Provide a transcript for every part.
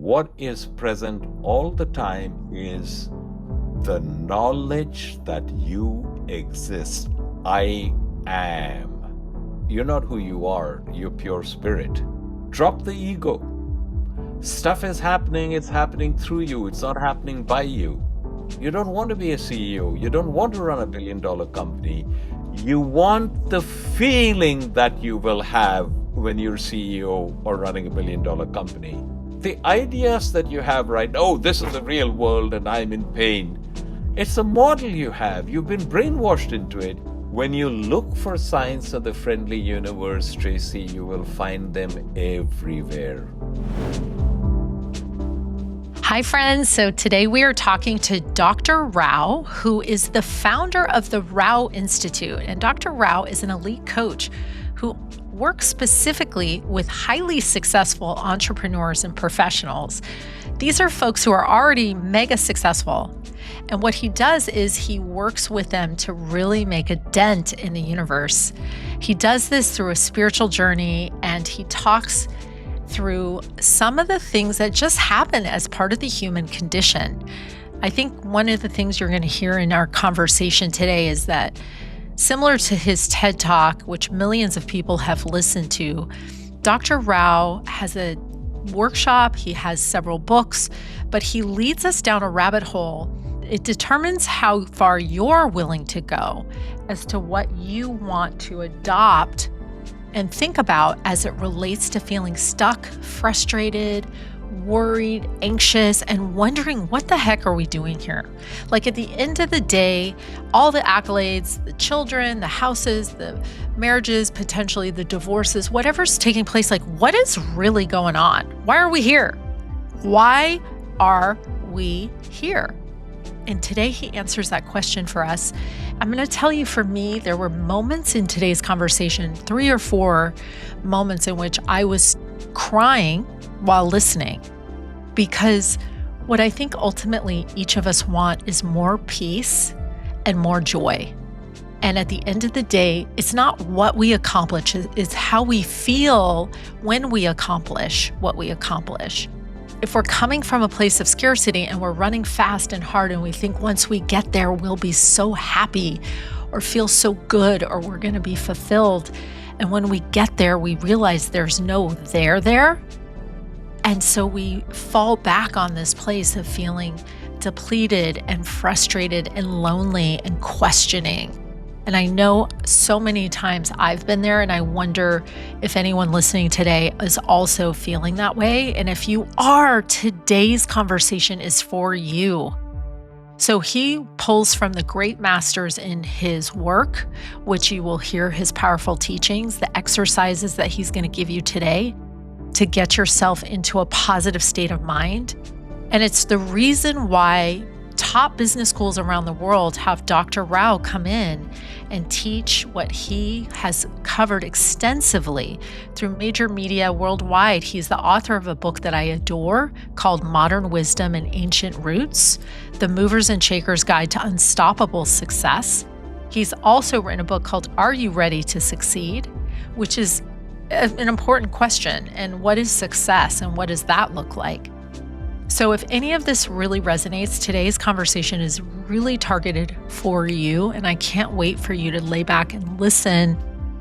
What is present all the time is the knowledge that you exist. I am. You're not who you are, you're pure spirit. Drop the ego. Stuff is happening, it's happening through you, it's not happening by you. You don't want to be a CEO, you don't want to run a billion-dollar company. You want the feeling that you will have when you're CEO or running a billion-dollar company. The ideas that you have right now, oh, this is the real world and I'm in pain. It's a model you have. You've been brainwashed into it. When you look for signs of the friendly universe, Tracy, you will find them everywhere. Hi, friends. So today we are talking to Dr. Rao, who is the founder of the Rao Institute. And Dr. Rao is an elite coach who works specifically with highly successful entrepreneurs and professionals. These are folks who are already mega successful. And what he does is he works with them to really make a dent in the universe. He does this through a spiritual journey, and he talks through some of the things that just happen as part of the human condition. I think one of the things you're going to hear in our conversation today is that similar to his TED Talk, which millions of people have listened to, Dr. Rao has a workshop, he has several books, but he leads us down a rabbit hole. It determines how far you're willing to go as to what you want to adopt and think about as it relates to feeling stuck, frustrated, worried, anxious, and wondering what the heck are we doing here? Like at the end of the day, all the accolades, the children, the houses, the marriages, potentially the divorces, whatever's taking place, like what is really going on? Why are we here? Why are we here? And today he answers that question for us. I'm going to tell you, for me, there were moments in today's conversation, 3 or 4 moments in which I was crying while listening, because what I think ultimately each of us want is more peace and more joy. And at the end of the day, it's not what we accomplish, it's how we feel when we accomplish what we accomplish. If we're coming from a place of scarcity and we're running fast and hard and we think once we get there, we'll be so happy or feel so good or we're going to be fulfilled. And when we get there, we realize there's no there. And so we fall back on this place of feeling depleted and frustrated and lonely and questioning. And I know so many times I've been there, and I wonder if anyone listening today is also feeling that way. And if you are, today's conversation is for you. So he pulls from the great masters in his work, which you will hear his powerful teachings, the exercises that he's going to give you today to get yourself into a positive state of mind. And it's the reason why top business schools around the world have Dr. Rao come in and teach what he has covered extensively through major media worldwide. He's the author of a book that I adore called Modern Wisdom and Ancient Roots, The Movers and Shakers Guide to Unstoppable Success. He's also written a book called Are You Ready to Succeed?, which is an important question. And what is success and what does that look like? So if any of this really resonates, today's conversation is really targeted for you, and I can't wait for you to lay back and listen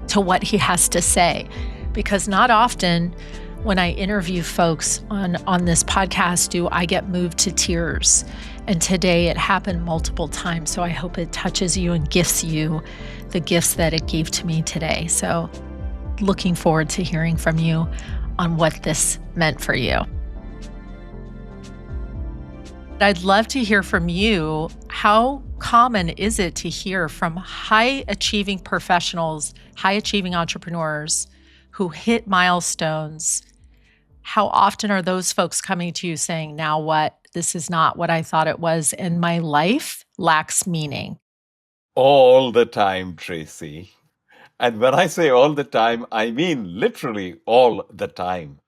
to what he has to say, because not often when I interview folks on this podcast do I get moved to tears. And today it happened multiple times, so I hope it touches you and gifts you the gifts that it gave to me today. So looking forward to hearing from you on what this meant for you. I'd love to hear from you. How common is it to hear from high-achieving professionals, high-achieving entrepreneurs who hit milestones? How often are those folks coming to you saying, now what? This is not what I thought it was, and my life lacks meaning? All the time, Tracy. And when I say all the time, I mean literally all the time.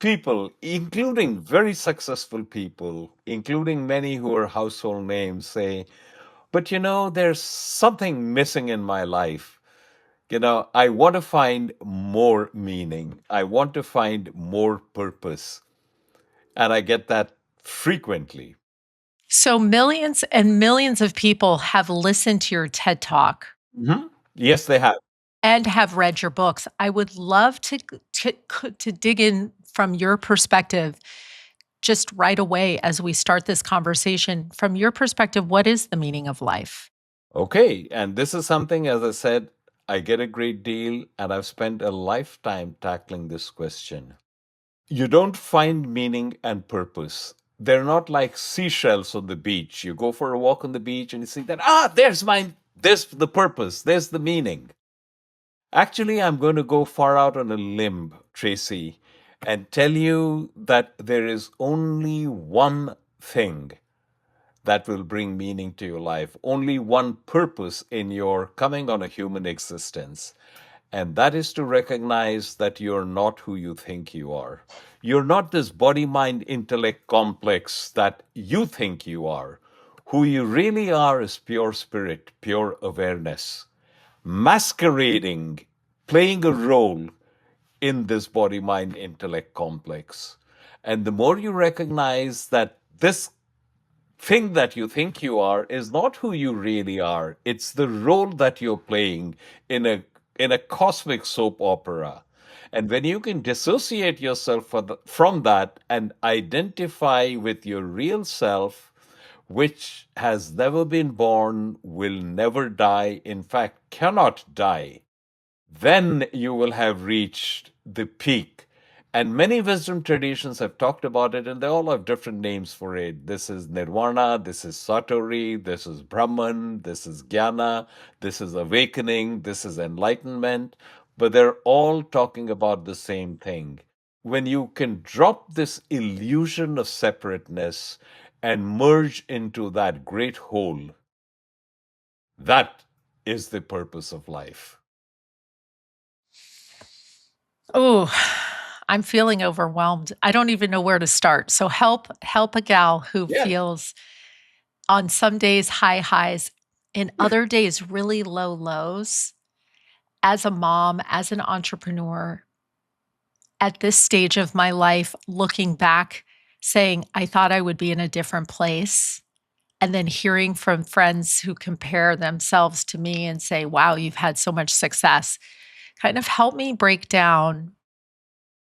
People, including very successful people, including many who are household names, say, but there's something missing in my life. I want to find more meaning. I want to find more purpose. And I get that frequently. So millions and millions of people have listened to your TED Talk Mhm. Yes, they have. and have read your books. I would love to dig in from your perspective just right away as we start this conversation. From your perspective, what is the meaning of life? Okay. And this is something, as I said, I get a great deal, and I've spent a lifetime tackling this question. You don't find meaning and purpose. They're not like seashells on the beach. You go for a walk on the beach and you see that, there's the purpose, there's the meaning. Actually, I'm going to go far out on a limb, Tracy, and tell you that there is only one thing that will bring meaning to your life, only one purpose in your coming on a human existence. And that is to recognize that you're not who you think you are. You're not this body mind intellect complex that you think you are. Who you really are is pure spirit, pure awareness, masquerading, playing a role in this body mind intellect complex. And the more you recognize that this thing that you think you are is not who you really are, it's the role that you're playing in a cosmic soap opera. And when you can dissociate yourself from that and identify with your real self, which has never been born, will never die, in fact cannot die, then you will have reached the peak. And many wisdom traditions have talked about it, and they all have different names for it. This is Nirvana, this is Satori, this is Brahman, this is Jnana, this is awakening, this is enlightenment. But they're all talking about the same thing. When you can drop this illusion of separateness and merge into that great whole, that is the purpose of life. Oh, I'm feeling overwhelmed. I don't even know where to start. So help a gal who Yes. feels on some days high highs, in other days really low lows. As a mom, as an entrepreneur, at this stage of my life, looking back, saying I thought I would be in a different place, and then hearing from friends who compare themselves to me and say, "Wow, you've had so much success." Kind of help me break down,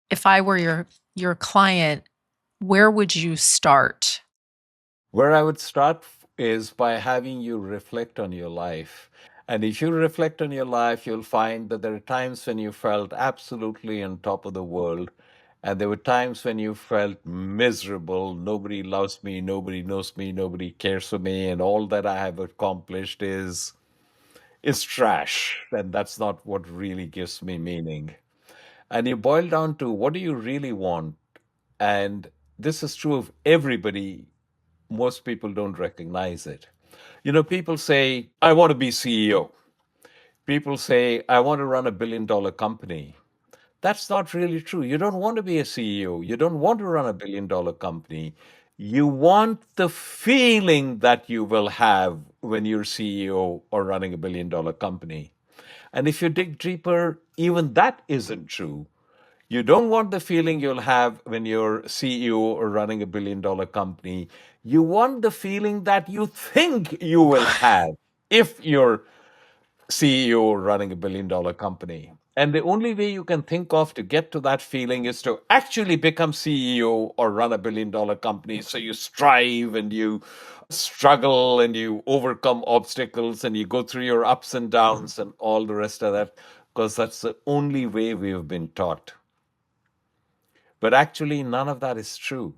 if I were your client, where would you start? Where I would start is by having you reflect on your life. And if you reflect on your life, you'll find that there are times when you felt absolutely on top of the world. And there were times when you felt miserable. Nobody loves me, nobody knows me, nobody cares for me, and all that I have accomplished is trash. And that's not what really gives me meaning. And you boil down to what do you really want? And this is true of everybody. Most people don't recognize it. People say, I want to be CEO. People say, I want to run a $1 billion company. That's not really true. You don't want to be a CEO. You don't want to run a $1 billion company. You want the feeling that you will have when you're CEO or running a $1 billion company. And if you dig deeper, even that isn't true. You don't want the feeling you'll have when you're CEO or running a $1 billion company. You want the feeling that you think you will have if you're CEO or running a $1 billion company. And the only way you can think of to get to that feeling is to actually become CEO or run a $1 billion company. So you strive and you struggle and you overcome obstacles and you go through your ups and downs and all the rest of that, because that's the only way we have been taught. But actually, none of that is true.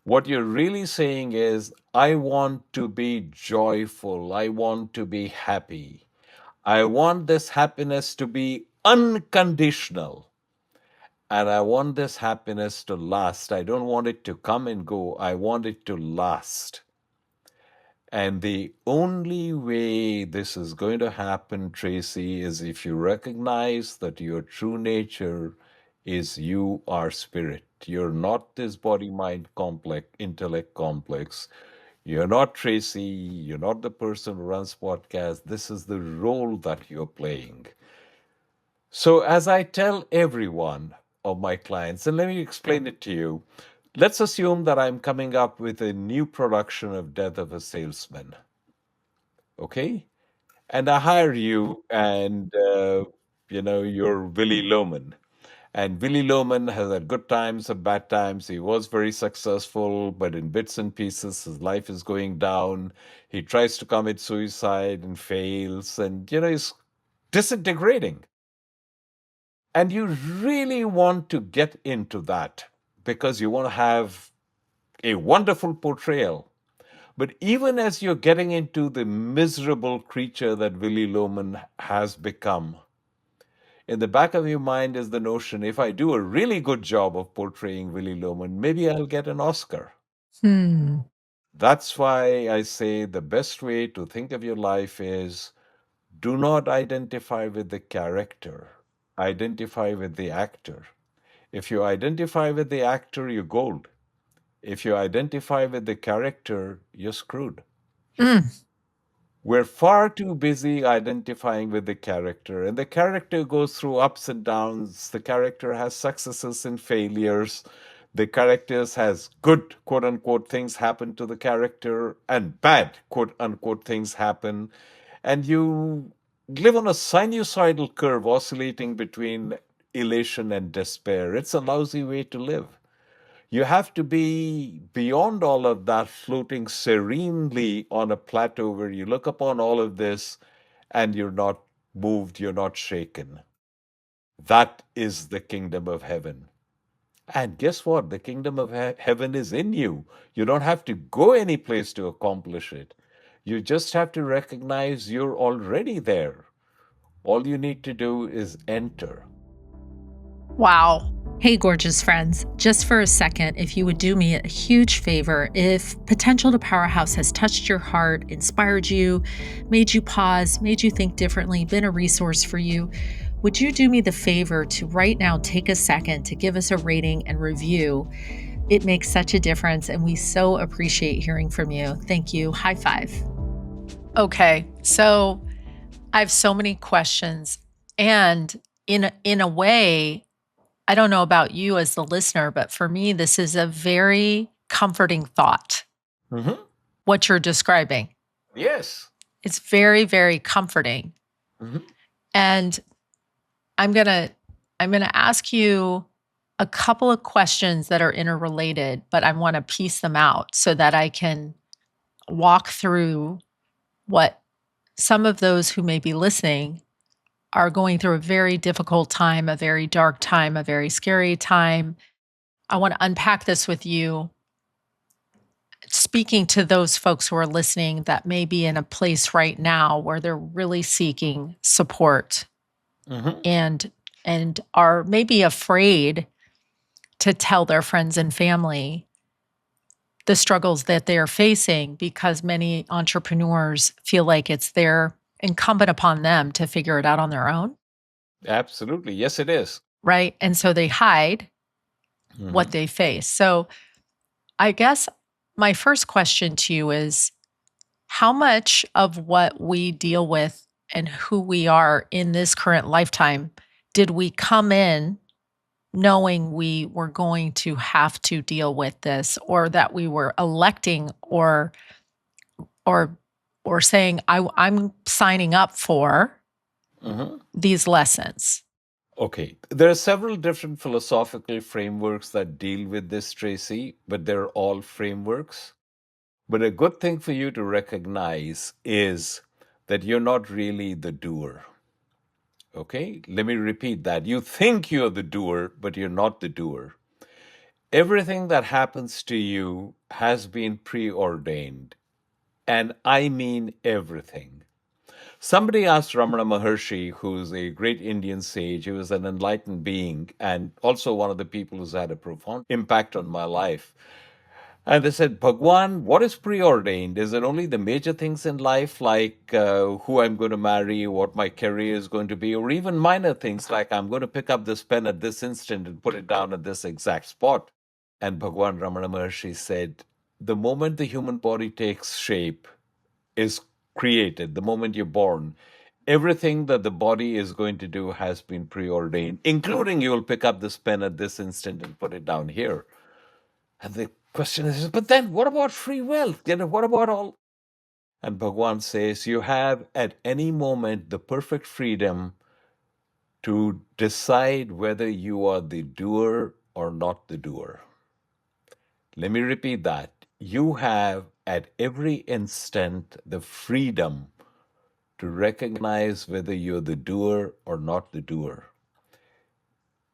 What you're really saying is, I want to be joyful. I want to be happy. I want this happiness to be unconditional. And I want this happiness to last. I don't want it to come and go. I want it to last. And the only way this is going to happen, Tracy, is if you recognize that your true nature is you are spirit. You're not this body mind complex, intellect complex. You're not Tracy. You're not the person who runs podcast. This is the role that you're playing. So, as I tell every one of my clients, and let me explain it to you. Let's assume that I'm coming up with a new production of Death of a Salesman, okay? And I hire you, and you're Willy Loman. And Willy Loman has had good times and bad times. He was very successful, but in bits and pieces, his life is going down. He tries to commit suicide and fails, and he's disintegrating. And you really want to get into that because you want to have a wonderful portrayal. But even as you're getting into the miserable creature that Willy Loman has become, in the back of your mind is the notion, if I do a really good job of portraying Willy Loman, maybe I'll get an Oscar. Hmm. That's why I say the best way to think of your life is do not identify with the character, identify with the actor. If you identify with the actor, you're gold. If you identify with the character, you're screwed. Mm. We're far too busy identifying with the character, and the character goes through ups and downs. The character has successes and failures. The characters has good quote unquote things happen to the character and bad quote unquote things happen. And you live on a sinusoidal curve oscillating between elation and despair. It's a lousy way to live. You have to be beyond all of that, floating serenely on a plateau where you look upon all of this and you're not moved, you're not shaken. That is the kingdom of heaven. And guess what? The kingdom of heaven is in you. You don't have to go any place to accomplish it. You just have to recognize you're already there. All you need to do is enter. Wow. Hey, gorgeous friends, just for a second, if you would do me a huge favor, if Potential to Powerhouse has touched your heart, inspired you, made you pause, made you think differently, been a resource for you, would you do me the favor to right now take a second to give us a rating and review? It makes such a difference, and we so appreciate hearing from you. Thank you. High five. Okay, so I have so many questions, and in a way, I don't know about you as the listener, but for me, this is a very comforting thought, Mm-hmm. what you're describing. Yes. It's very, very comforting. Mm-hmm. And I'm going to ask you a couple of questions that are interrelated, but I want to piece them out so that I can walk through what some of those who may be listening are going through a very difficult time, a very dark time, a very scary time. I want to unpack this with you, speaking to those folks who are listening that may be in a place right now where they're really seeking support Mm-hmm. and are maybe afraid to tell their friends and family the struggles that they are facing because many entrepreneurs feel like it's their incumbent upon them to figure it out on their own, Absolutely. Yes, it is. right? And so they hide what Mm-hmm. they face. So I guess my first question to you is how much of what we deal with and who we are in this current lifetime did we come in knowing we were going to have to deal with this, or that we were electing or or saying I'm signing up for Mm-hmm. these lessons? Okay, there are several different philosophical frameworks that deal with this, Tracy, but they're all frameworks. But a good thing for you to recognize is that you're not really the doer. Okay, let me repeat that. You think you're the doer, but you're not the doer. Everything that happens to you has been preordained, and I mean everything. Somebody asked Ramana Maharshi, who's a great Indian sage, he was an enlightened being and also one of the people who's had a profound impact on my life. And they said, Bhagwan, what is preordained? Is it only the major things in life, like who I'm going to marry, what my career is going to be, or even minor things like I'm going to pick up this pen at this instant and put it down at this exact spot? And Bhagwan Ramana Maharshi said, the moment the human body takes shape, is created, the moment you're born, everything that the body is going to do has been preordained, including you'll pick up this pen at this instant and put it down here. And the question is, but then what about free will? What about all? And Bhagwan says, you have at any moment the perfect freedom to decide whether you are the doer or not the doer. Let me repeat that. You have at every instant the freedom to recognize whether you're the doer or not the doer.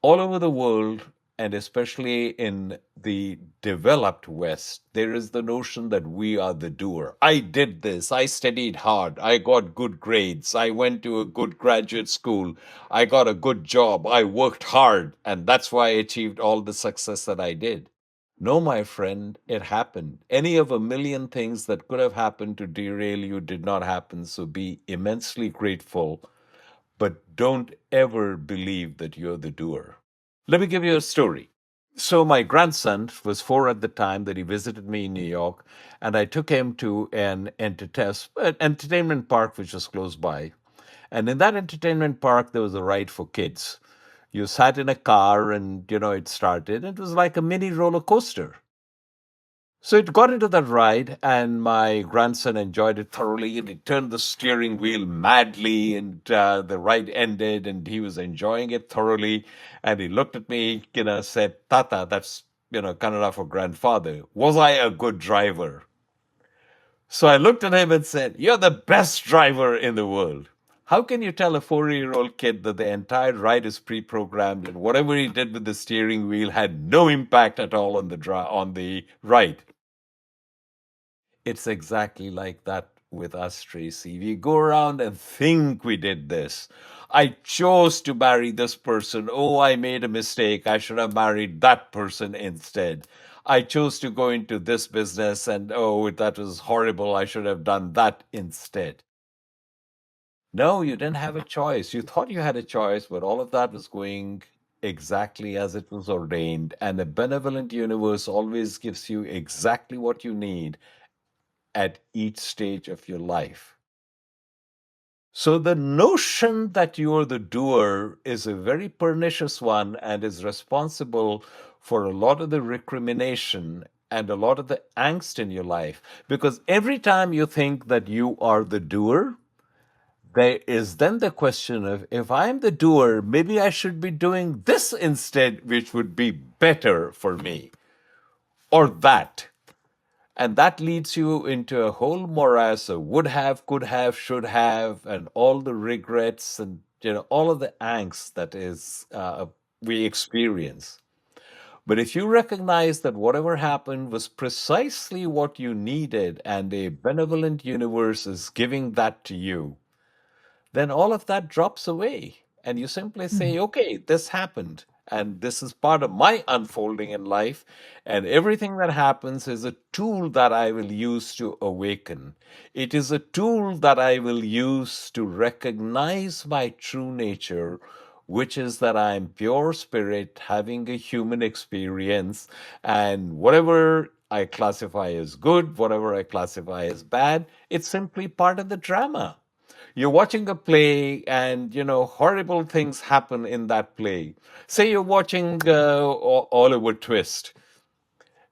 All over the world, and especially in the developed West, there is the notion that we are the doer. I did this. I studied hard. I got good grades. I went to a good graduate school. I got a good job. I worked hard. And that's why I achieved all the success that I did. No, my friend, it happened. Any of a million things that could have happened to derail you did not happen. So be immensely grateful, but don't ever believe that you're the doer. Let me give you a story. So, my grandson was 4 at the time that he visited me in New York, and I took him to an entertainment park which was close by. And in that entertainment park, there was a ride for kids. You sat in a car, and it started. It was like a mini roller coaster. So it got into that ride, and my grandson enjoyed it thoroughly. And he turned the steering wheel madly, and the ride ended, and he was enjoying it thoroughly. And he looked at me, said, "Tata, that's Kannada for grandfather. Was I a good driver?" So I looked at him and said, "You're the best driver in the world." How can you tell a 4-year-old kid that the entire ride is pre-programmed and whatever he did with the steering wheel had no impact at all on the ride? It's exactly like that with us, Tracy. We go around and think we did this. I chose to marry this person. Oh, I made a mistake. I should have married that person instead. I chose to go into this business and oh, that was horrible. I should have done that instead. No, you didn't have a choice. You thought you had a choice, but all of that was going exactly as it was ordained. And a benevolent universe always gives you exactly what you need at each stage of your life. So the notion that you're the doer is a very pernicious one and is responsible for a lot of the recrimination and a lot of the angst in your life. Because every time you think that you are the doer, there is then the question of if I'm the doer, maybe I should be doing this instead, which would be better for me, or that. And that leads you into a whole morass of would have, could have, should have, and all the regrets and all of the angst that is we experience. But if you recognize that whatever happened was precisely what you needed, and a benevolent universe is giving that to you, then all of that drops away. And you simply say, okay, this happened. And this is part of my unfolding in life. And everything that happens is a tool that I will use to awaken. It is a tool that I will use to recognize my true nature, which is that I am pure spirit having a human experience. And whatever I classify as good, whatever I classify as bad, it's simply part of the drama. You're watching a play and horrible things happen in that play. Say you're watching Oliver Twist,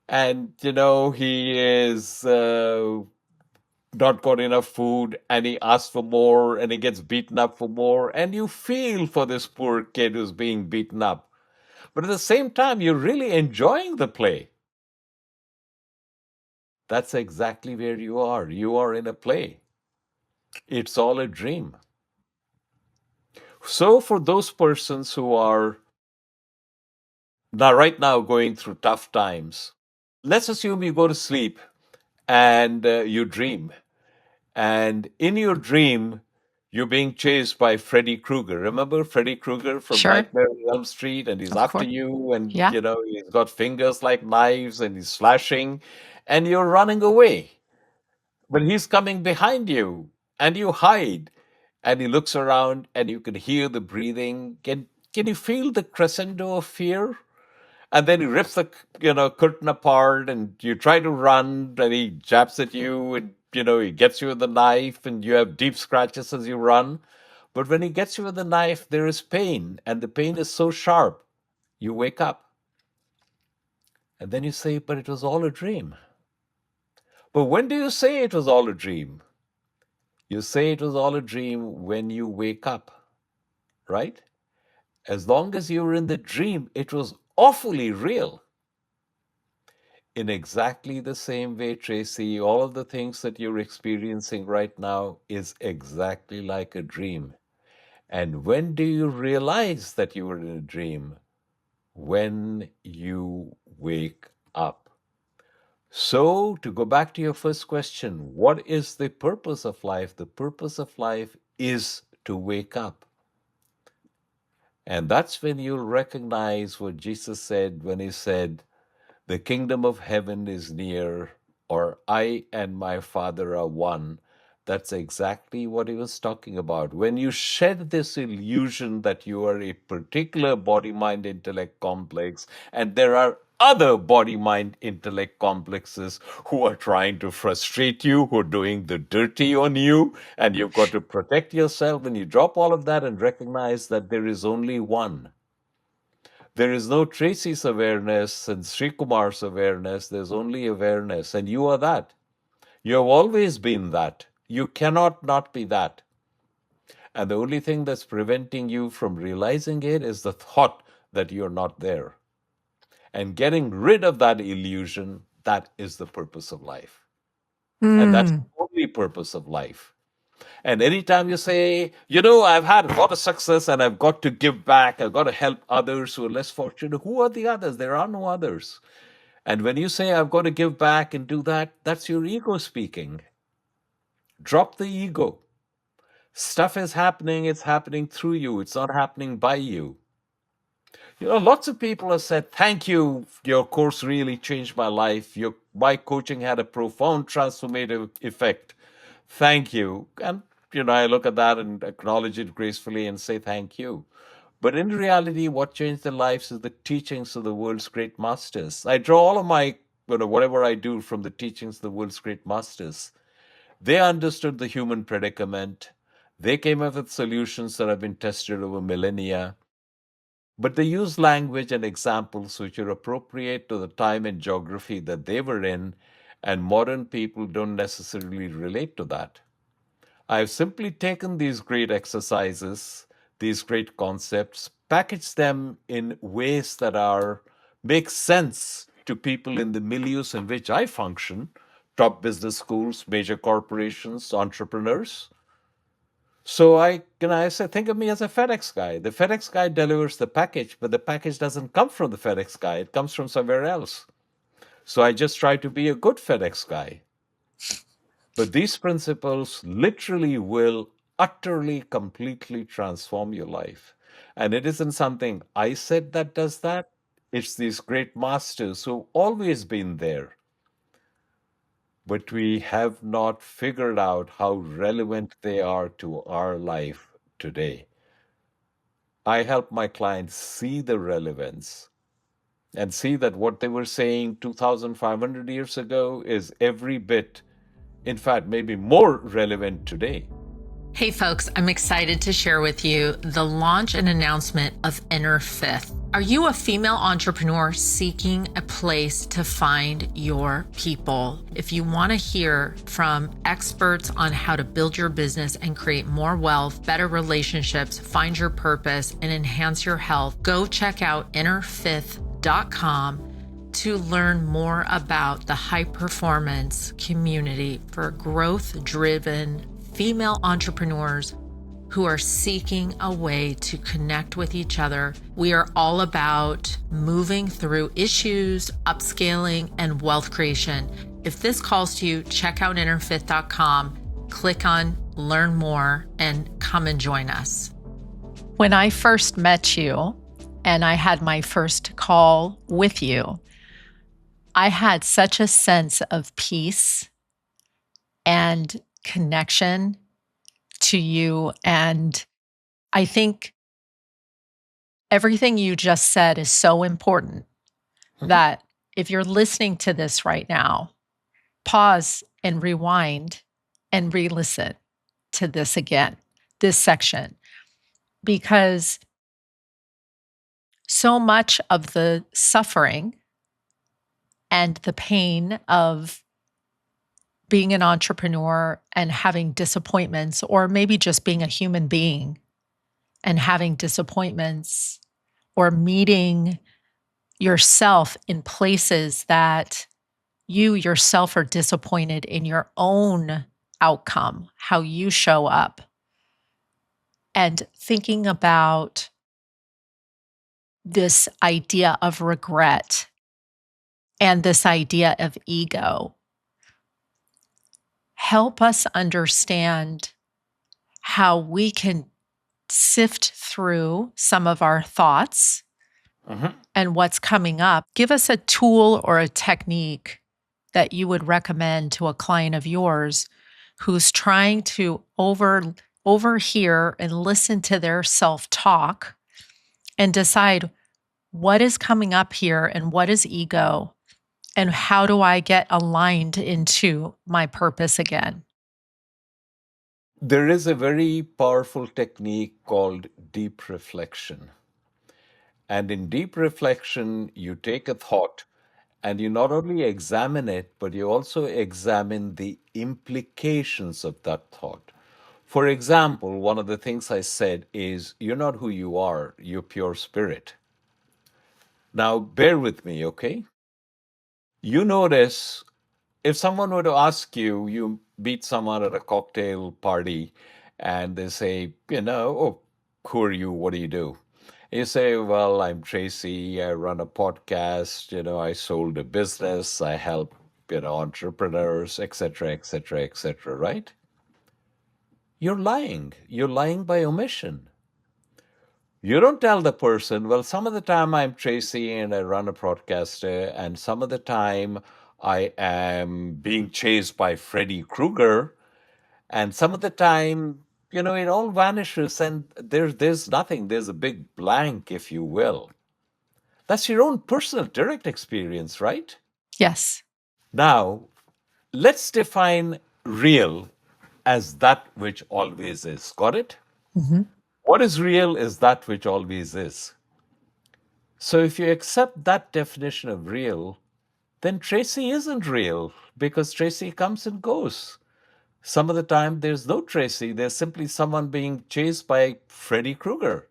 and he is not got enough food, and he asks for more, and he gets beaten up for more, and you feel for this poor kid who's being beaten up, but at the same time you're really enjoying the play. That's exactly where you are. You are in a play. It's all a dream. So for those persons who are right now going through tough times, let's assume you go to sleep and you dream. And in your dream, you're being chased by Freddy Krueger. Remember Freddy Krueger from Sure. Nightmare on Elm Street? And he's Of after course. you, and Yeah. he's got fingers like knives, and he's slashing, and you're running away. But he's coming behind you, and you hide. And he looks around, and you can hear the breathing. Can you feel the crescendo of fear? And then he rips the curtain apart, and you try to run, and he jabs at you, and he gets you with the knife, and you have deep scratches as you run. But when he gets you with the knife, there is pain, and the pain is so sharp, you wake up, And then you say, but it was all a dream. But when do you say it was all a dream? You say it was all a dream when you wake up, right? As long as you were in the dream, it was awfully real. In exactly the same way, Tracy, all of the things that you're experiencing right now is exactly like a dream. And when do you realize that you were in a dream? When you wake up. So, to go back to your first question, what is the purpose of life? The purpose of life is to wake up. And that's when you'll recognize what Jesus said when he said, the kingdom of heaven is near, or I and my Father are one. That's exactly what he was talking about. When you shed this illusion that you are a particular body mind intellect complex, and there are other body mind intellect complexes who are trying to frustrate you, who are doing the dirty on you, and you've got to protect yourself, when you drop all of that and recognize that there is only one. There is no Tracy's awareness and Srikumar's awareness. There's only awareness, and you are that. You have always been that. You cannot not be that. And the only thing that's preventing you from realizing it is the thought that you're not there. And getting rid of that illusion, that is the purpose of life. And that's the only purpose of life. And anytime you say, I've had a lot of success and I've got to give back, I've got to help others who are less fortunate, who are the others? There are no others. And when you say, I've got to give back and do that, that's your ego speaking. Drop the ego. Stuff is happening, it's happening through you, it's not happening by you. Lots of people have said, thank you, your course really changed my life. My coaching had a profound transformative effect. Thank you. And, I look at that and acknowledge it gracefully and say thank you. But in reality, what changed their lives is the teachings of the world's great masters. I draw all of my, whatever I do from the teachings of the world's great masters. They understood the human predicament. They came up with solutions that have been tested over millennia. But they use language and examples which are appropriate to the time and geography that they were in, and modern people don't necessarily relate to that. I've simply taken these great exercises, these great concepts, packaged them in ways that make sense to people in the milieus in which I function, top business schools, major corporations, entrepreneurs. So I say, think of me as a FedEx guy. The FedEx guy delivers the package, but the package doesn't come from the FedEx guy. It comes from somewhere else. So I just try to be a good FedEx guy. But these principles literally will utterly, completely transform your life. And it isn't something I said that does that. It's these great masters who've always been there. But we have not figured out how relevant they are to our life today. I help my clients see the relevance and see that what they were saying 2,500 years ago is every bit, in fact, maybe more relevant today. Hey folks, I'm excited to share with you the launch and announcement of Inner Fifth. Are you a female entrepreneur seeking a place to find your people? If you want to hear from experts on how to build your business and create more wealth, better relationships, find your purpose, and enhance your health, go check out innerfifth.com to learn more about the high performance community for growth-driven female entrepreneurs who are seeking a way to connect with each other. We are all about moving through issues, upscaling, and wealth creation. If this calls to you, check out innerfifth.com, click on learn more, and come and join us. When I first met you and I had my first call with you, I had such a sense of peace and connection to you. And I think everything you just said is so important that if you're listening to this right now, pause and rewind and re-listen to this again, this section, because so much of the suffering and the pain of being an entrepreneur and having disappointments, or maybe just being a human being and having disappointments, or meeting yourself in places that you yourself are disappointed in your own outcome, how you show up, and thinking about this idea of regret and this idea of ego help us understand how we can sift through some of our thoughts Mhm. and what's coming up. Give us a tool or a technique that you would recommend to a client of yours who's trying to overhear and listen to their self-talk and decide what is coming up here and what is ego and how do I get aligned into my purpose again? There is a very powerful technique called deep reflection. And in deep reflection, you take a thought and you not only examine it, but you also examine the implications of that thought. For example, one of the things I said is, you're not who you are, you're pure spirit. Now, bear with me, okay? You notice if someone were to ask you, you meet someone at a cocktail party and they say, oh, who are you? What do you do? You say, well, I'm Tracy. I run a podcast. I sold a business. I help, entrepreneurs, etc., etc., etc., right? You're lying. You're lying by omission. You don't tell the person, well, some of the time I'm Tracy and I run a broadcaster, and some of the time I am being chased by Freddy Krueger, and some of the time, it all vanishes and there's nothing. There's a big blank, if you will. That's your own personal direct experience, right? Yes. Now, let's define real as that which always is. Got it? Mhm. What is real is that which always is. So if you accept that definition of real, then Tracy isn't real because Tracy comes and goes. Some of the time, there's no Tracy, there's simply someone being chased by Freddy Krueger.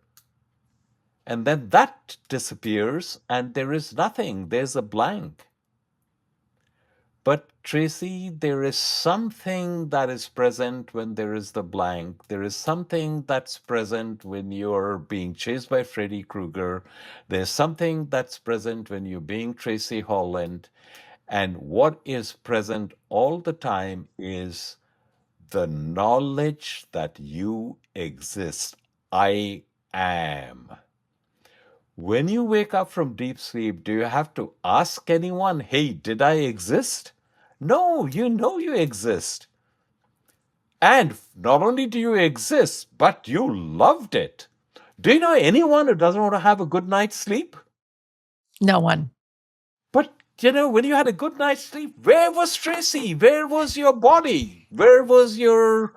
And then that disappears, and there is nothing, there's a blank. But Tracy, there is something that is present when there is the blank. There is something that's present when you're being chased by Freddy Krueger. There's something that's present when you're being Tracy Holland. And what is present all the time is the knowledge that you exist. I am. When you wake up from deep sleep, do you have to ask anyone, hey, did I exist? No, you know you exist. And not only do you exist, but you loved it. Do you know anyone who doesn't want to have a good night's sleep? No one. But when you had a good night's sleep, where was Tracy? Where was your body? Where was your,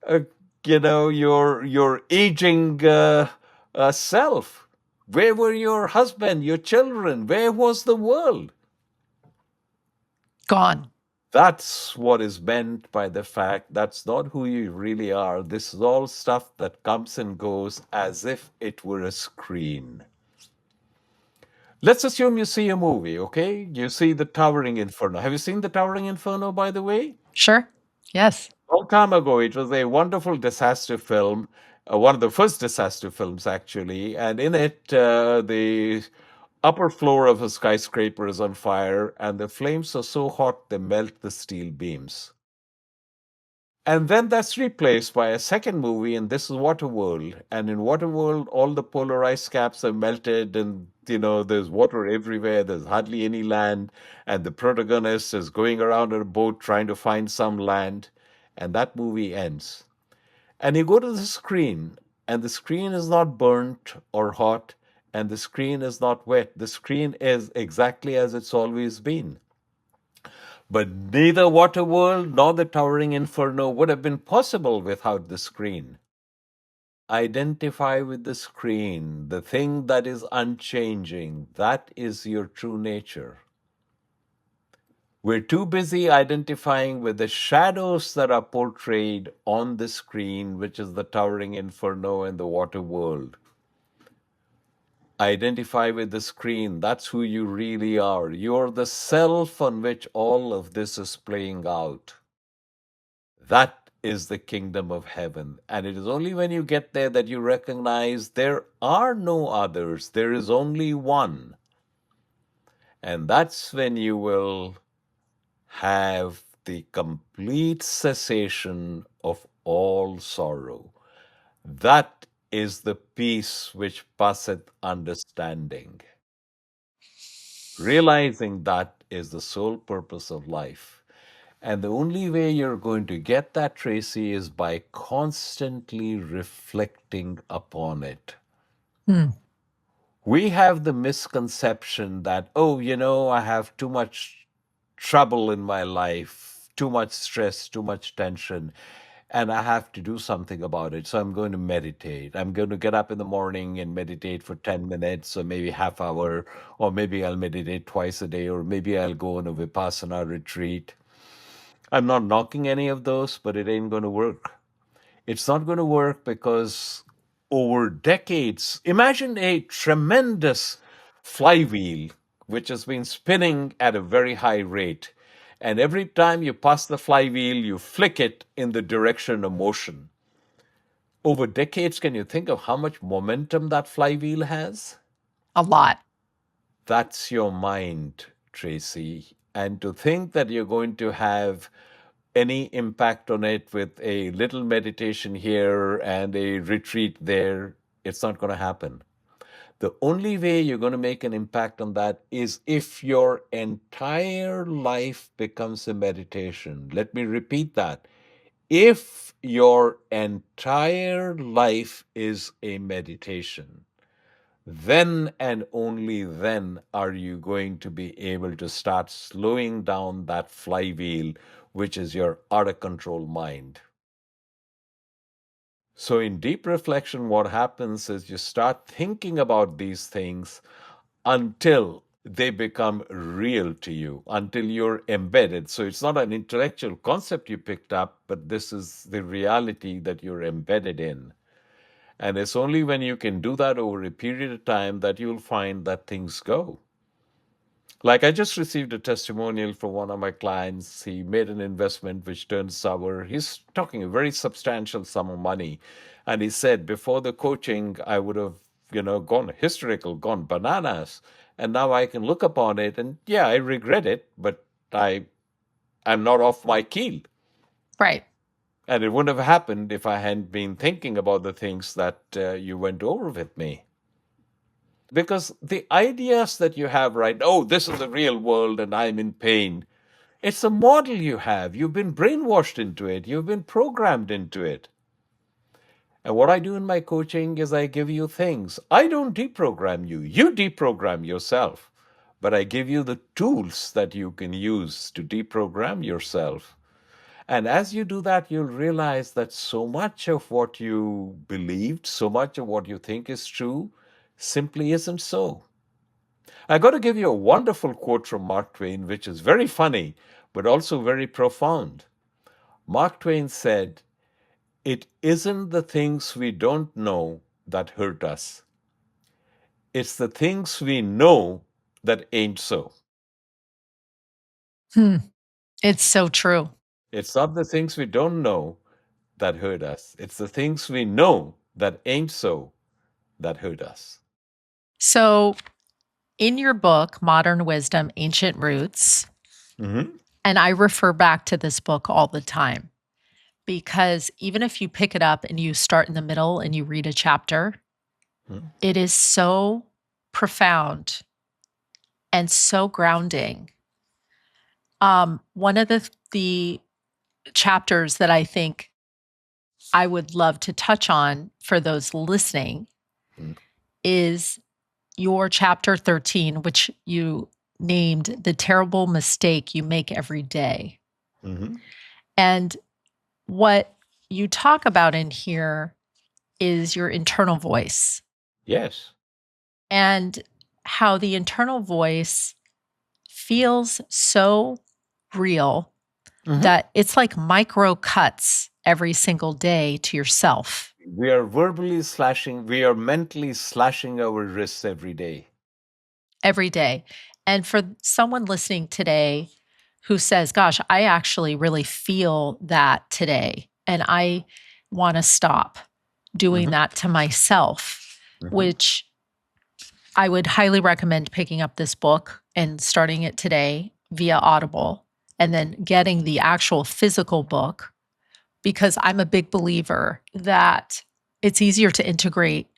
uh, your aging self? Where were your husband, your children? Where was the world? Gone. That's what is meant by the fact that's not who you really are. This is all stuff that comes and goes as if it were a screen. Let's assume you see a movie, okay? You see The Towering Inferno. Have you seen The Towering Inferno, by the way? Sure. Yes. Long time ago, it was a wonderful disaster film, one of the first disaster films, actually. And in it, the upper floor of a skyscraper is on fire, and the flames are so hot they melt the steel beams. And then that's replaced by a second movie, and this is Waterworld. And in Waterworld, all the polar ice caps are melted, and there's water everywhere. There's hardly any land, and the protagonist is going around on a boat trying to find some land, and that movie ends. And you go to the screen, and the screen is not burnt or hot, and the screen is not wet. The screen is exactly as it's always been. But neither Waterworld nor the Towering Inferno would have been possible without the screen. Identify with the screen, the thing that is unchanging. That is your true nature. We're too busy identifying with the shadows that are portrayed on the screen, which is the towering inferno and the water world. Identify with the screen. That's who you really are. You're the self on which all of this is playing out. That is the kingdom of heaven. And it is only when you get there that you recognize there are no others, there is only one. And that's when you will have the complete cessation of all sorrow. That is the peace which passeth understanding. Realizing that is the sole purpose of life. And the only way you're going to get that, Tracy, is by constantly reflecting upon it. Hmm. We have the misconception that, oh, I have too much trouble in my life, too much stress, too much tension, and I have to do something about it. So I'm going to meditate. I'm going to get up in the morning and meditate for 10 minutes or maybe half hour, or maybe I'll meditate twice a day, or maybe I'll go on a Vipassana retreat. I'm not knocking any of those, but it ain't going to work. It's not going to work because over decades, imagine a tremendous flywheel which has been spinning at a very high rate. And every time you pass the flywheel, you flick it in the direction of motion. Over decades, can you think of how much momentum that flywheel has? A lot. That's your mind, Tracy. And to think that you're going to have any impact on it with a little meditation here and a retreat there, it's not going to happen. The only way you're going to make an impact on that is if your entire life becomes a meditation. Let me repeat that. If your entire life is a meditation, then and only then are you going to be able to start slowing down that flywheel, which is your out of control mind. So, in deep reflection, what happens is you start thinking about these things until they become real to you, until you're embedded. So, it's not an intellectual concept you picked up, but this is the reality that you're embedded in. And it's only when you can do that over a period of time that you'll find that things go. Like I just received a testimonial from one of my clients. He made an investment which turned sour. He's talking a very substantial sum of money. And he said, before the coaching, I would have, gone hysterical, gone bananas. And now I can look upon it and yeah, I regret it, but I'm not off my keel. Right. And it wouldn't have happened if I hadn't been thinking about the things that you went over with me. Because the ideas that you have, right? Oh, this is the real world and I'm in pain. It's a model you have. You've been brainwashed into it, you've been programmed into it. And what I do in my coaching is I give you things. I don't deprogram you, you deprogram yourself. But I give you the tools that you can use to deprogram yourself. And as you do that, you'll realize that so much of what you believed, so much of what you think is true, simply isn't so. I got to give you a wonderful quote from Mark Twain, which is very funny, but also very profound. Mark Twain said, "It isn't the things we don't know that hurt us, it's the things we know that ain't so." Hmm. It's so true. It's not the things we don't know that hurt us, it's the things we know that ain't so that hurt us. So, in your book, Modern Wisdom, Ancient Roots, Hmm. and I refer back to this book all the time because even if you pick it up and you start in the middle and you read a chapter, it is so profound and so grounding. One of the chapters that I think I would love to touch on for those listening is your chapter 13, which you named The Terrible Mistake You Make Every Day. Hmm. And what you talk about in here is your internal voice Yes. and how the internal voice feels so real Mhm. that it's like micro cuts every single day to yourself We are verbally slashing, we are mentally slashing our wrists every day. every day. And for someone listening today who says, gosh, I actually really feel that today, and I want to stop doing Mhm, that to myself, mhm. which I would highly recommend picking up this book and starting it today via Audible and then getting the actual physical book because I'm a big believer that it's easier to integrate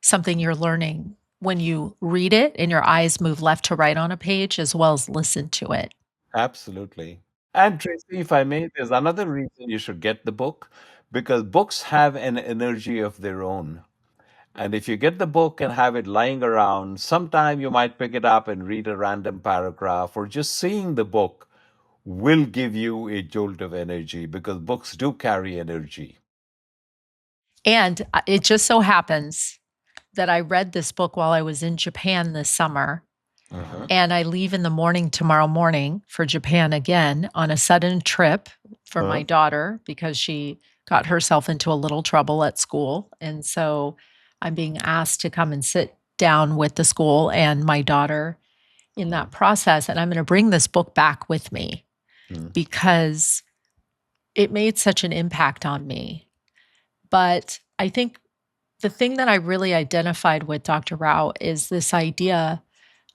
something you're learning when you read it and your eyes move left to right on a page as well as listen to it. Absolutely. And Tracy, if I may, there's another reason you should get the book because books have an energy of their own. And if you get the book and have it lying around, sometime you might pick it up and read a random paragraph, or just seeing the book will give you a jolt of energy because books do carry energy. And it just so happens that I read this book while I was in Japan this summer. Uh-huh. And I leave in the morning tomorrow morning for Japan again on a sudden trip for my Uh-huh. daughter because she got herself into a little trouble at school. And so I'm being asked to come and sit down with the school and my daughter in that process. And I'm going to bring this book back with me Mm-hmm. because it made such an impact on me. But I think the thing that I really identified with Dr. Rao is this idea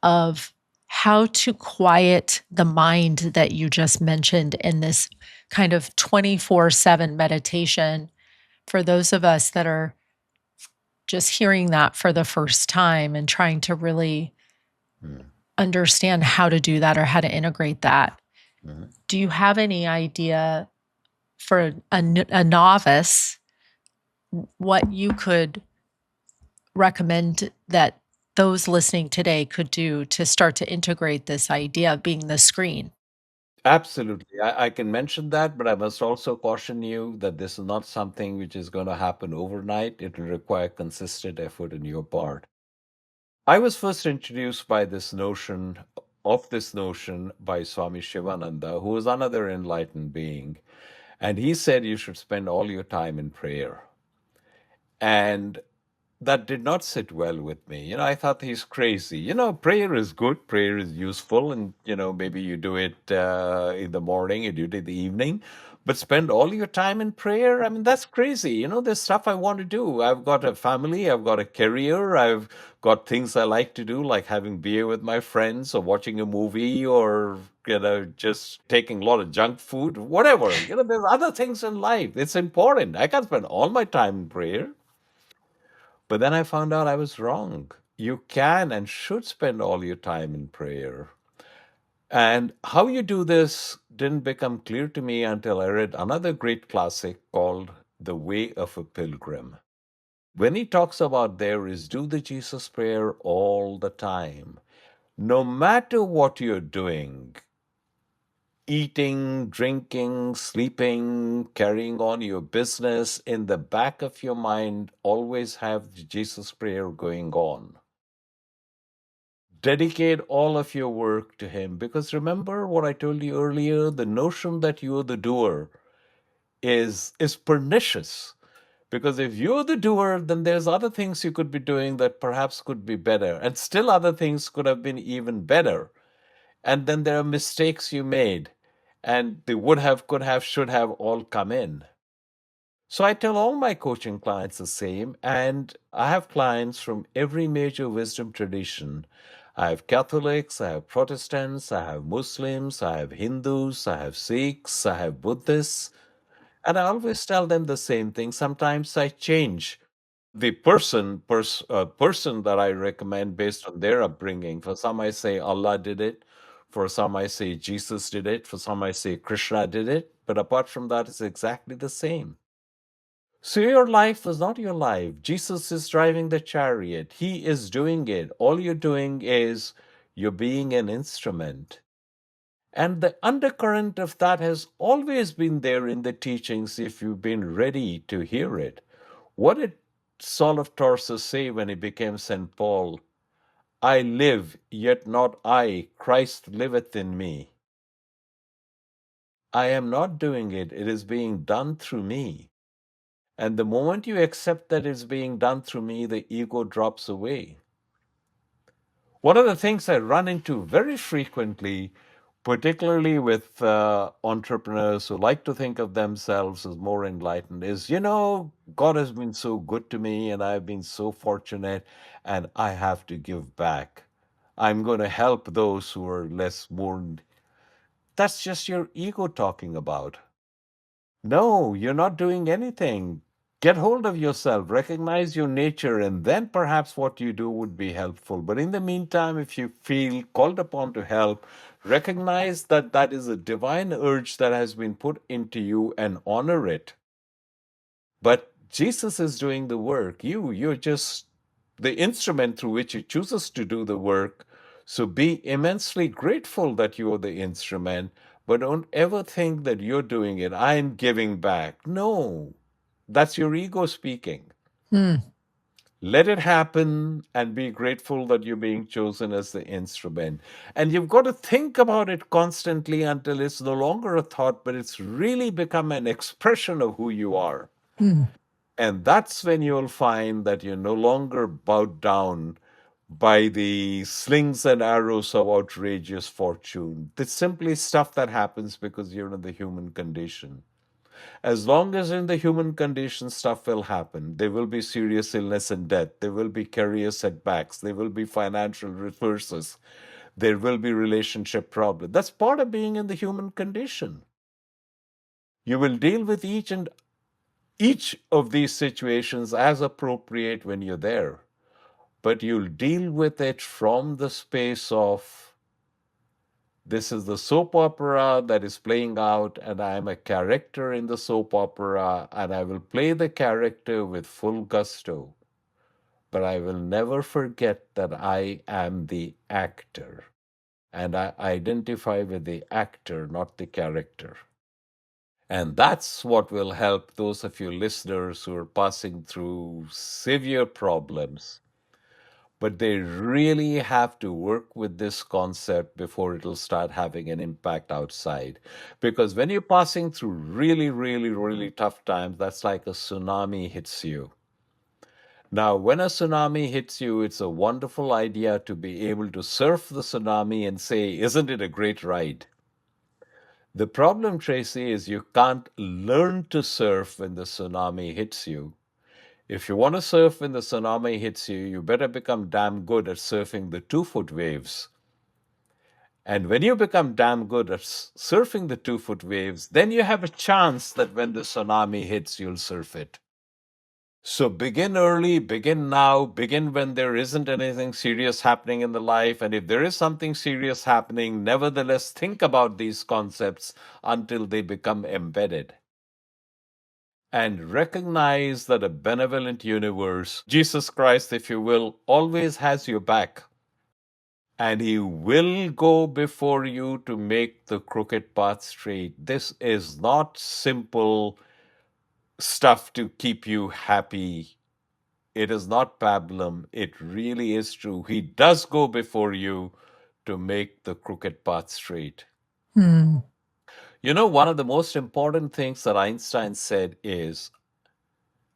of how to quiet the mind that you just mentioned in this kind of 24/7 meditation for those of us that are just hearing that for the first time and trying to really understand how to do that or how to integrate that. Mm-hmm. Do you have any idea for a novice what you could recommend that those listening today could do to start to integrate this idea of being the screen? Absolutely. I can mention that, but I must also caution you that this is not something which is going to happen overnight. It will require consistent effort on your part. I was first introduced by this notion by Swami Shivananda, who was another enlightened being. And he said you should spend all your time in prayer. And that did not sit well with me. I thought he's crazy. Prayer is good, prayer is useful, and maybe you do it in the morning, you do it in the evening, but spend all your time in prayer. I mean, that's crazy. There's stuff I want to do. I've got a family, I've got a career, I've got things I like to do, like having beer with my friends, or watching a movie, or just taking a lot of junk food, whatever. There's other things in life. It's important. I can't spend all my time in prayer. But then I found out I was wrong. You can and should spend all your time in prayer. And how you do this didn't become clear to me until I read another great classic called The Way of a Pilgrim. When he talks about there is do the Jesus prayer all the time. No matter what you're doing, eating, drinking, sleeping, carrying on your business, in the back of your mind, always have the Jesus prayer going on. Dedicate all of your work to him because remember what I told you earlier, the notion that you're the doer is pernicious because if you're the doer then there's other things you could be doing that perhaps could be better and still other things could have been even better, and then there are mistakes you made and the would have, could have, should have all come in. So I tell all my coaching clients the same, and I have clients from every major wisdom tradition. I have Catholics, I have Protestants, I have Muslims, I have Hindus, I have Sikhs, I have Buddhists, and I always tell them the same thing. Sometimes I change the person that I recommend based on their upbringing. For some, I say Allah did it. For some, I say Jesus did it. For some, I say Krishna did it. But apart from that, it's exactly the same. So your life is not your life. Jesus is driving the chariot. He is doing it. All you're doing is you're being an instrument. And the undercurrent of that has always been there in the teachings if you've been ready to hear it. What did Saul of Tarsus say when he became St. Paul? I live, yet not I. Christ liveth in me. I am not doing it. It is being done through me. And the moment you accept that it's being done through me, the ego drops away. One of the things I run into very frequently, particularly with entrepreneurs who like to think of themselves as more enlightened, is, God has been so good to me and I've been so fortunate and I have to give back. I'm going to help those who are less mourned. That's just your ego talking about. No, you're not doing anything. Get hold of yourself, recognize your nature, and then perhaps what you do would be helpful. But in the meantime, if you feel called upon to help, recognize that that is a divine urge that has been put into you and honor it. But Jesus is doing the work. You're just the instrument through which he chooses to do the work. So be immensely grateful that you are the instrument, but don't ever think that you're doing it. I'm giving back. No, that's your ego speaking. Hmm. Let it happen and be grateful that you're being chosen as the instrument. And you've got to think about it constantly until it's no longer a thought, but it's really become an expression of who you are. Hmm. And that's when you'll find that you're no longer bowed down by the slings and arrows of outrageous fortune. It's simply stuff that happens because you're in the human condition. As long as in the human condition, stuff will happen. There will be serious illness and death. There will be career setbacks. There will be financial reverses. There will be relationship problems. That's part of being in the human condition. You will deal with each of these situations as appropriate when you're there, but you'll deal with it from the space of this is the soap opera that is playing out, and I am a character in the soap opera, and I will play the character with full gusto. But I will never forget that I am the actor, and I identify with the actor, not the character. And that's what will help those of you listeners who are passing through severe problems. But they really have to work with this concept before it'll start having an impact outside. Because when you're passing through really, really, really tough times, that's like a tsunami hits you. Now, when a tsunami hits you, it's a wonderful idea to be able to surf the tsunami and say, isn't it a great ride? The problem, Tracy, is you can't learn to surf when the tsunami hits you. If you want to surf when the tsunami hits you, you better become damn good at surfing the 2 foot waves. And when you become damn good at surfing the 2 foot waves, then you have a chance that when the tsunami hits, you'll surf it. So begin early, begin now, begin when there isn't anything serious happening in the life. And if there is something serious happening, nevertheless think about these concepts until they become embedded. And recognize that a benevolent universe, Jesus Christ, if you will, always has your back. And he will go before you to make the crooked path straight. This is not simple stuff to keep you happy. It is not pablum. It really is true. He does go before you to make the crooked path straight. Hmm. One of the most important things that Einstein said is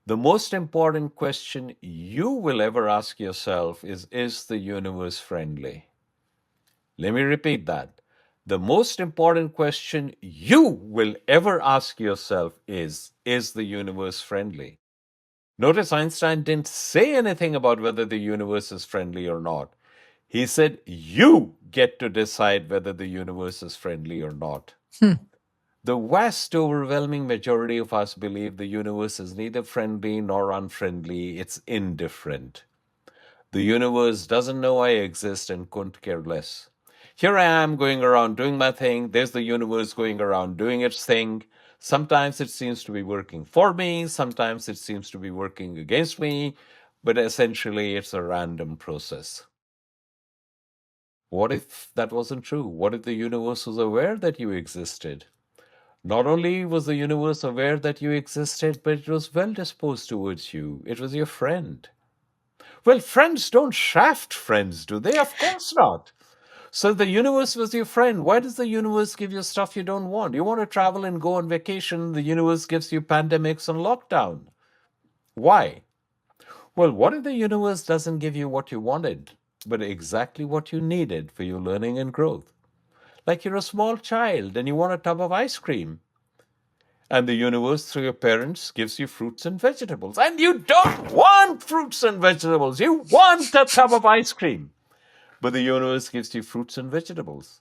the most important question you will ever ask yourself is the universe friendly? Let me repeat that. The most important question you will ever ask yourself is the universe friendly? Notice Einstein didn't say anything about whether the universe is friendly or not. He said, you get to decide whether the universe is friendly or not. Hmm. The vast, overwhelming majority of us believe the universe is neither friendly nor unfriendly, it's indifferent. The universe doesn't know I exist and couldn't care less. Here I am going around doing my thing. There's the universe going around doing its thing. Sometimes it seems to be working for me, sometimes it seems to be working against me, but essentially it's a random process. What if that wasn't true? What if the universe was aware that you existed? Not only was the universe aware that you existed, but it was well disposed towards you. It was your friend. Well, friends don't shaft friends, do they? Of course not. So the universe was your friend. Why does the universe give you stuff you don't want? You want to travel and go on vacation, the universe gives you pandemics and lockdown. Why? Well, what if the universe doesn't give you what you wanted, but exactly what you needed for your learning and growth? Like you're a small child and you want a tub of ice cream, and the universe, through your parents, gives you fruits and vegetables. And you don't want fruits and vegetables. You want a tub of ice cream. But the universe gives you fruits and vegetables.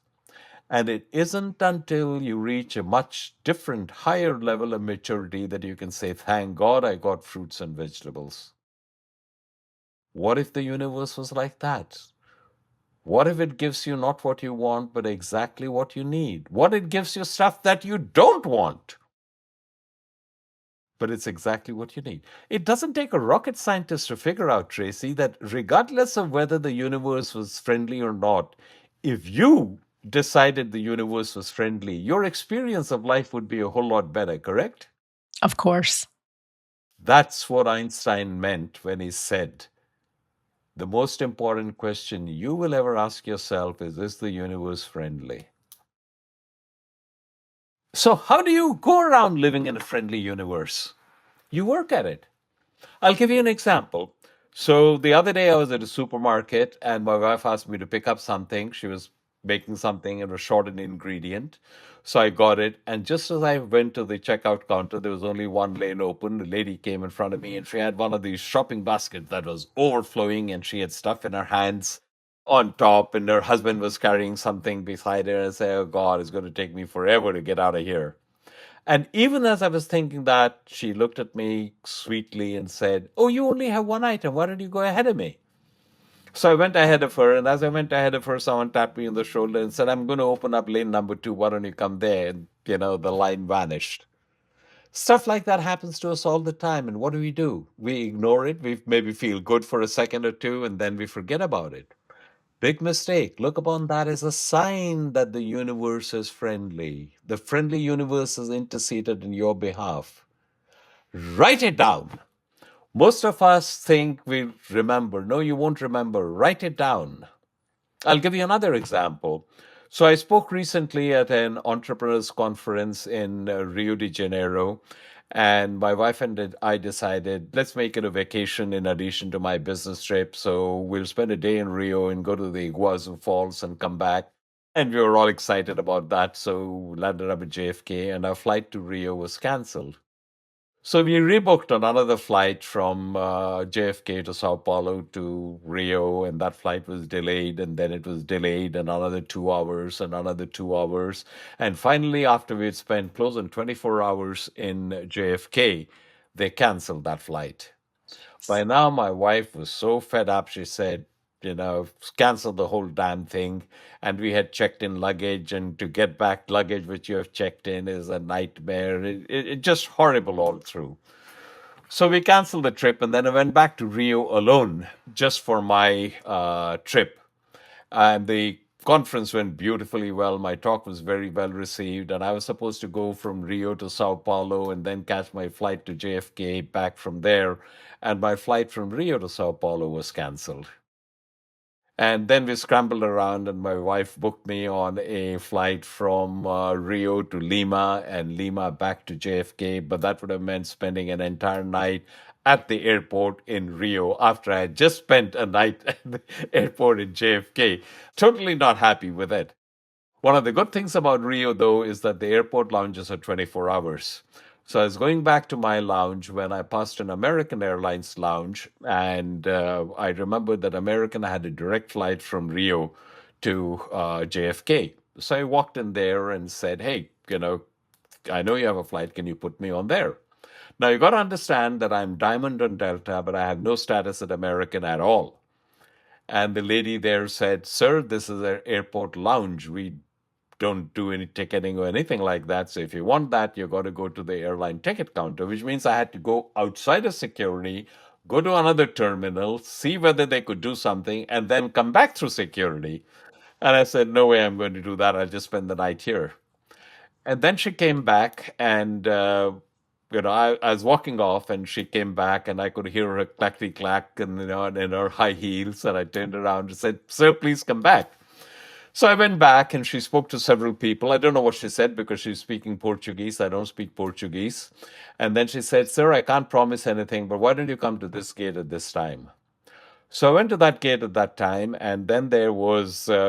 And it isn't until you reach a much different, higher level of maturity that you can say, thank God I got fruits and vegetables. What if the universe was like that? What if it gives you not what you want, but exactly what you need? What if it gives you stuff that you don't want, but it's exactly what you need? It doesn't take a rocket scientist to figure out, Tracy, that regardless of whether the universe was friendly or not, if you decided the universe was friendly, your experience of life would be a whole lot better, correct? Of course. That's what Einstein meant when he said, the most important question you will ever ask yourself is the universe friendly? So, how do you go around living in a friendly universe? You work at it. I'll give you an example. So the other day I was at a supermarket and my wife asked me to pick up something. She was making something and was short an ingredient. So I got it. And just as I went to the checkout counter, there was only one lane open. The lady came in front of me and she had one of these shopping baskets that was overflowing and she had stuff in her hands on top and her husband was carrying something beside her. And I said, oh God, it's going to take me forever to get out of here. And even as I was thinking that, she looked at me sweetly and said, oh, you only have one item. Why don't you go ahead of me? So I went ahead of her. And as I went ahead of her, someone tapped me on the shoulder and said, I'm going to open up lane number 2. Why don't you come there? And, the line vanished. Stuff like that happens to us all the time. And what do? We ignore it. We maybe feel good for a second or two, and then we forget about it. Big mistake. Look upon that as a sign that the universe is friendly. The friendly universe has interceded in your behalf. Write it down. Most of us think we remember. No, you won't remember. Write it down. I'll give you another example. So I spoke recently at an entrepreneurs conference in Rio de Janeiro, and my wife and I decided let's make it a vacation in addition to my business trip. So we'll spend a day in Rio and go to the Iguazu Falls and come back. And we were all excited about that. So we landed up at JFK, and our flight to Rio was canceled. So we rebooked on another flight from JFK to Sao Paulo to Rio, and that flight was delayed, and then it was delayed another 2 hours and another 2 hours. And finally, after we had spent close on 24 hours in JFK, they canceled that flight. By now, my wife was so fed up, she said, cancel the whole damn thing. And we had checked in luggage, and to get back luggage which you have checked in is a nightmare. It just horrible all through. So we canceled the trip, and then I went back to Rio alone just for my trip. And the conference went beautifully well. My talk was very well received, and I was supposed to go from Rio to Sao Paulo and then catch my flight to JFK back from there. And my flight from Rio to Sao Paulo was canceled. And then we scrambled around, and my wife booked me on a flight from Rio to Lima and Lima back to JFK. But that would have meant spending an entire night at the airport in Rio after I had just spent a night at the airport in JFK. Totally not happy with it. One of the good things about Rio, though, is that the airport lounges are 24 hours. So I was going back to my lounge when I passed an American Airlines lounge, and I remembered that American had a direct flight from Rio to JFK. So I walked in there and said, hey, I know you have a flight. Can you put me on there? Now, you got to understand that I'm Diamond on Delta, but I have no status at American at all. And the lady there said, sir, this is an airport lounge. We don't do any ticketing or anything like that. So if you want that, you got to go to the airline ticket counter, which means I had to go outside of security, go to another terminal, see whether they could do something, and then come back through security. And I said, no way I'm going to do that. I'll just spend the night here. And then she came back, and I was walking off, and she came back, and I could hear her clackety clack, and in her high heels. And I turned around and said, "Sir, please come back." So I went back and she spoke to several people. I don't know what she said because she's speaking Portuguese. I don't speak Portuguese. And then she said, "Sir, I can't promise anything, but why don't you come to this gate at this time?" So I went to that gate at that time, and then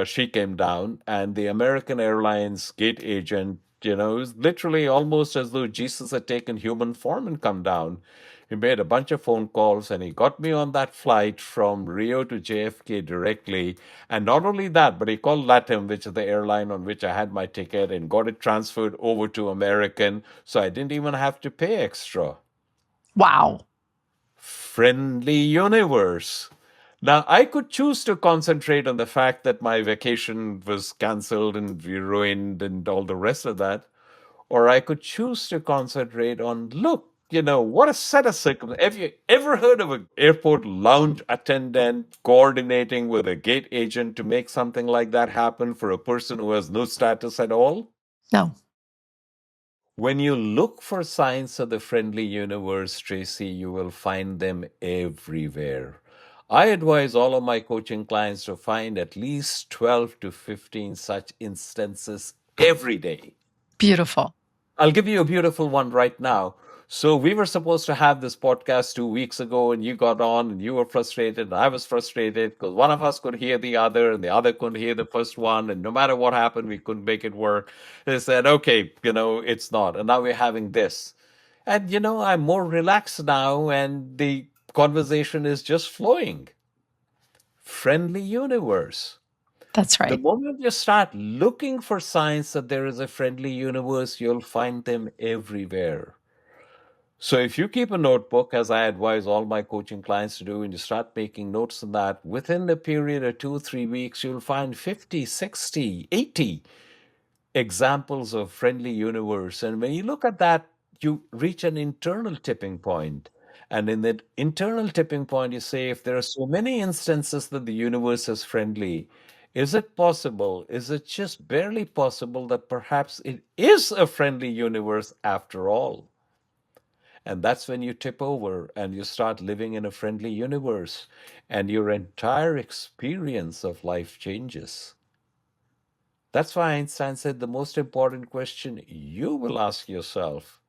she came down, and the American Airlines gate agent, it was literally almost as though Jesus had taken human form and come down. He made a bunch of phone calls, and he got me on that flight from Rio to JFK directly. And not only that, but he called LATAM, which is the airline on which I had my ticket, and got it transferred over to American, so I didn't even have to pay extra. Wow. Friendly universe. Now, I could choose to concentrate on the fact that my vacation was canceled and ruined and all the rest of that, or I could choose to concentrate on, look, what a set of circumstances. Have you ever heard of an airport lounge attendant coordinating with a gate agent to make something like that happen for a person who has no status at all? No. When you look for signs of the friendly universe, Tracy, you will find them everywhere. I advise all of my coaching clients to find at least 12 to 15 such instances every day. Beautiful. I'll give you a beautiful one right now. So, we were supposed to have this podcast 2 weeks ago, and you got on and you were frustrated, and I was frustrated because one of us could hear the other, and the other couldn't hear the first one. And no matter what happened, we couldn't make it work. They said, okay, it's not. And now we're having this. And, I'm more relaxed now, and the conversation is just flowing. Friendly universe. That's The right. moment you start looking for signs that there is a friendly universe, you'll find them everywhere. So if you keep a notebook, as I advise all my coaching clients to do, and you start making notes on that, within a period of 2 or 3 weeks, you'll find 50, 60, 80 examples of friendly universe. And when you look at that, you reach an internal tipping point. And in that internal tipping point, you say, if there are so many instances that the universe is friendly, is it possible? Is it just barely possible that perhaps it is a friendly universe after all? And that's when you tip over and you start living in a friendly universe, and your entire experience of life changes. That's why Einstein said the most important question you will ask yourself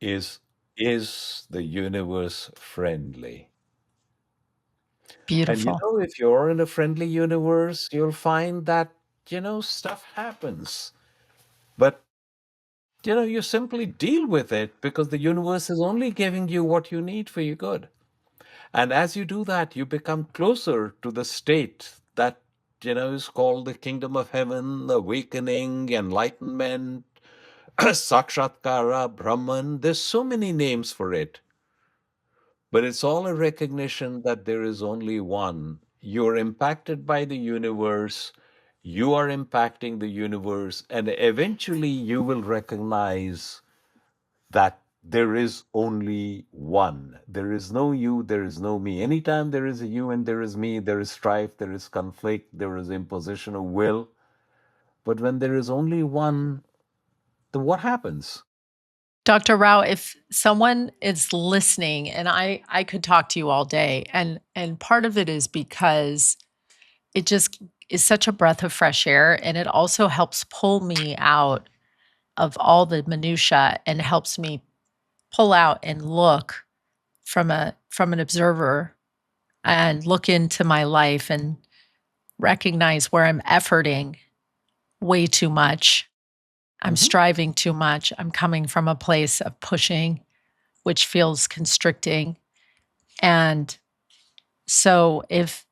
is Is the universe friendly? And Beautiful. if you're in a friendly universe, you'll find that, stuff happens. But, you simply deal with it because the universe is only giving you what you need for your good. And as you do that, you become closer to the state that, is called the kingdom of heaven, awakening, enlightenment, Sakshatkara, Brahman. There's so many names for it, but it's all a recognition that there is only one. You're impacted by the universe, you are impacting the universe, and eventually you will recognize that there is only one. There is no you, there is no me. Anytime there is a you and there is me, there is strife, there is conflict, there is imposition of will. But when there is only one, then what happens? Dr. Rao, if someone is listening, and I could talk to you all day, and part of it is because it just is such a breath of fresh air, and it also helps pull me out of all the minutia and helps me pull out and look from an observer and look into my life and recognize where I'm efforting way too much. I'm Mhm. striving too much. I'm coming from a place of pushing, which feels constricting. And so if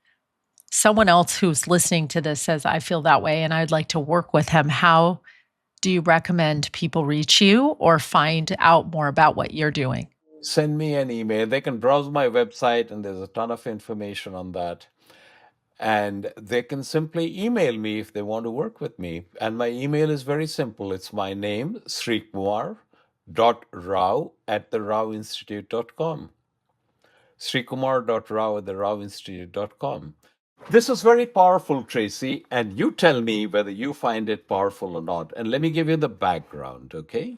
someone else who's listening to this says, I feel that way and I'd like to work with him, how do you recommend people reach you or find out more about what you're doing? Send me an email. They can browse my website, and there's a ton of information on that. And they can simply email me if they want to work with me. And my email is very simple. It's my name, Srikumar.Rao at the Rao Institute.com. Srikumar.Rao at the Rao Institute.com. This is very powerful, Tracy, and you tell me whether you find it powerful or not. And let me give you the background, okay?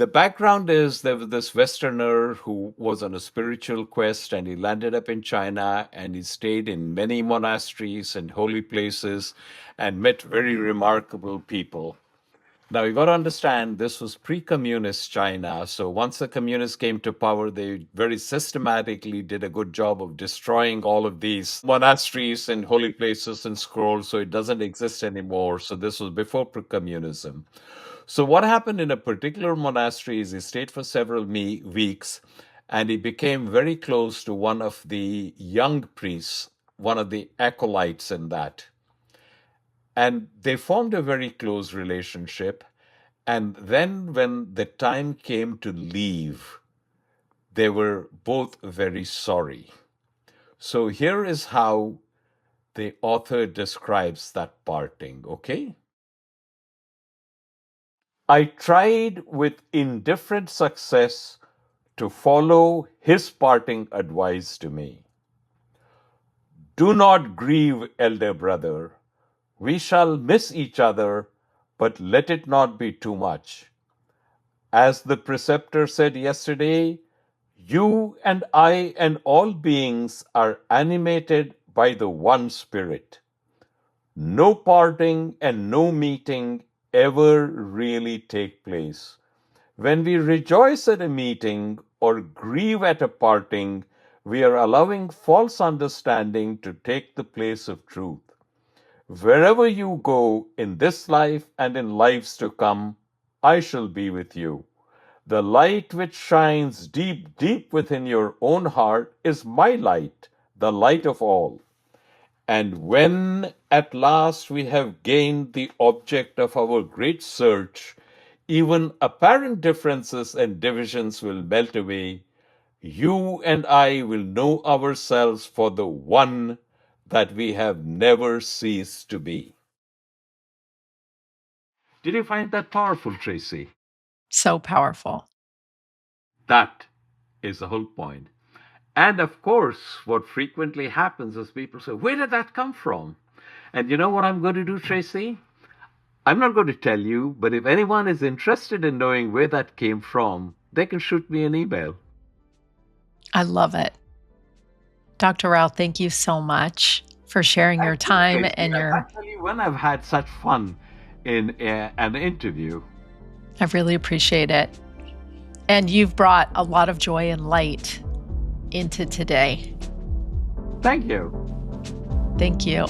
The background is there was this Westerner who was on a spiritual quest and he landed up in China and he stayed in many monasteries and holy places and met very remarkable people. Now, you got to understand, this was pre communist China. So, once the communists came to power, they very systematically did a good job of destroying all of these monasteries and holy places and scrolls. So, it doesn't exist anymore. So, this was before communism. So, what happened in a particular monastery is he stayed for several weeks and he became very close to one of the young priests, one of the acolytes in that. And they formed a very close relationship. And then, when the time came to leave, they were both very sorry. So, here is how the author describes that parting, okay? I tried with indifferent success to follow his parting advice to me. Do not grieve, elder brother. We shall miss each other, but let it not be too much. As the preceptor said yesterday, you and I and all beings are animated by the one spirit. No parting and no meeting ever really take place. When we rejoice at a meeting or grieve at a parting, we are allowing false understanding to take the place of truth. Wherever you go in this life and in lives to come, I shall be with you. The light which shines deep, deep within your own heart is my light, the light of all. And when at last we have gained the object of our great search, even apparent differences and divisions will melt away. You and I will know ourselves for the one that we have never ceased to be. Did you find that powerful, Tracy? So powerful. That is the whole point. And of course, what frequently happens is people say, where did that come from? And you know what I'm going to do, Tracy? I'm not going to tell you, but if anyone is interested in knowing where that came from, they can shoot me an email. I love it. Dr. Rao, thank you so much for sharing your Thank you, time Tracy. and I'll tell you when I've had such fun in an interview. I really appreciate it. And you've brought a lot of joy and light into today. Thank you. Thank you.